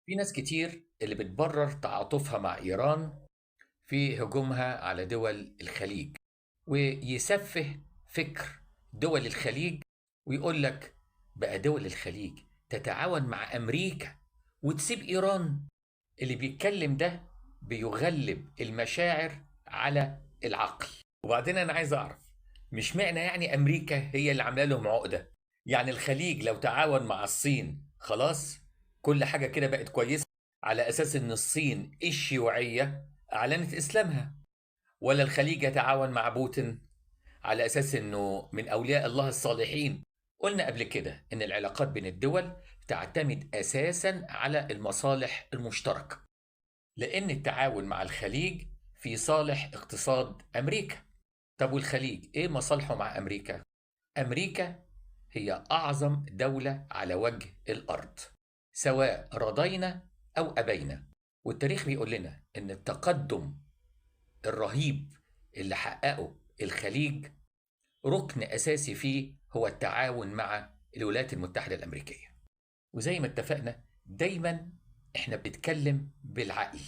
في ناس كتير اللي بتبرر تعاطفها مع إيران في هجومها على دول الخليج، ويسفه فكر دول الخليج، ويقول لك بقى دول الخليج تتعاون مع أمريكا وتسيب إيران. اللي بيتكلم ده بيغلب المشاعر على العقل. وبعدين أنا عايز أعرف، مش معنى يعني أمريكا هي اللي عاملة لهم عقدة؟ يعني الخليج لو تعاون مع الصين خلاص كل حاجة كده بقت كويسة، على أساس إن الصين الشيوعية أعلنت إسلامها؟ ولا الخليج يتعاون مع بوتين على أساس إنه من أولياء الله الصالحين؟ قلنا قبل كده إن العلاقات بين الدول تعتمد أساسا على المصالح المشتركة، لأن التعاون مع الخليج في صالح اقتصاد أمريكا. طب والخليج إيه مصالحه مع أمريكا؟ أمريكا هي أعظم دولة على وجه الأرض، سواء رضينا أو أبينا. والتاريخ بيقول لنا إن التقدم الرهيب اللي حققه الخليج ركن أساسي فيه هو التعاون مع الولايات المتحدة الأمريكية. وزي ما اتفقنا دايما احنا بنتكلم بالعقل،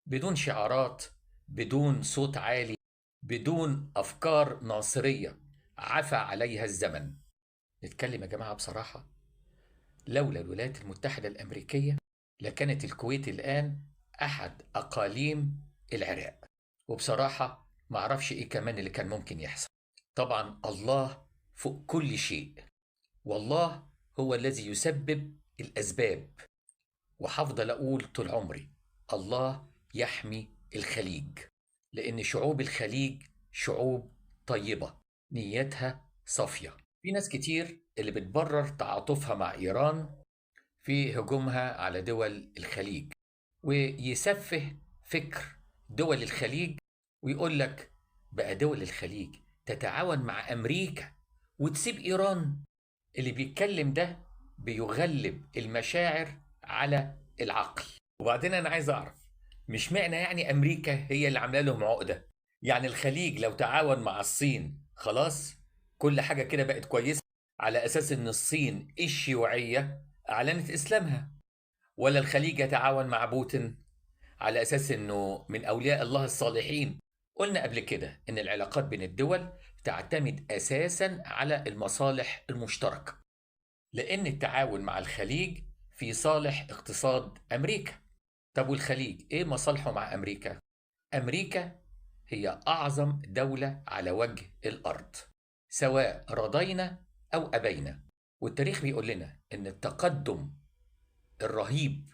بدون شعارات، بدون صوت عالي، بدون أفكار ناصرية عفى عليها الزمن. نتكلم يا جماعة بصراحة، لولا الولايات المتحدة الأمريكية لكانت الكويت الآن أحد أقاليم العراق. وبصراحة معرفش إيه كمان اللي كان ممكن يحصل. طبعا الله فوق كل شيء، والله هو الذي يسبب الأسباب. وحفضل أقول طول عمري الله يحمي الخليج، لأن شعوب الخليج شعوب طيبة نيتها صافية. في ناس كتير اللي بتبرر تعاطفها مع إيران في هجومها على دول الخليج، ويسفه فكر دول الخليج، ويقول لك بقى دول الخليج تتعاون مع أمريكا وتسيب إيران. اللي بيتكلم ده بيغلب المشاعر على العقل. وبعدين أنا عايز أعرف، مش معنى يعني أمريكا هي اللي عاملة لهم عقدة؟ يعني الخليج لو تعاون مع الصين خلاص كل حاجة كده بقت كويسة، على أساس إن الصين الشيوعية أعلنت إسلامها؟ ولا الخليج يتعاون مع بوتين على أساس إنه من أولياء الله الصالحين؟ قلنا قبل كده إن العلاقات بين الدول تعتمد أساسا على المصالح المشتركة، لأن التعاون مع الخليج في صالح اقتصاد أمريكا. طب والخليج إيه مصالحه مع أمريكا؟ أمريكا هي أعظم دولة على وجه الأرض، سواء رضينا أو أبينا. والتاريخ بيقول لنا إن التقدم الرهيب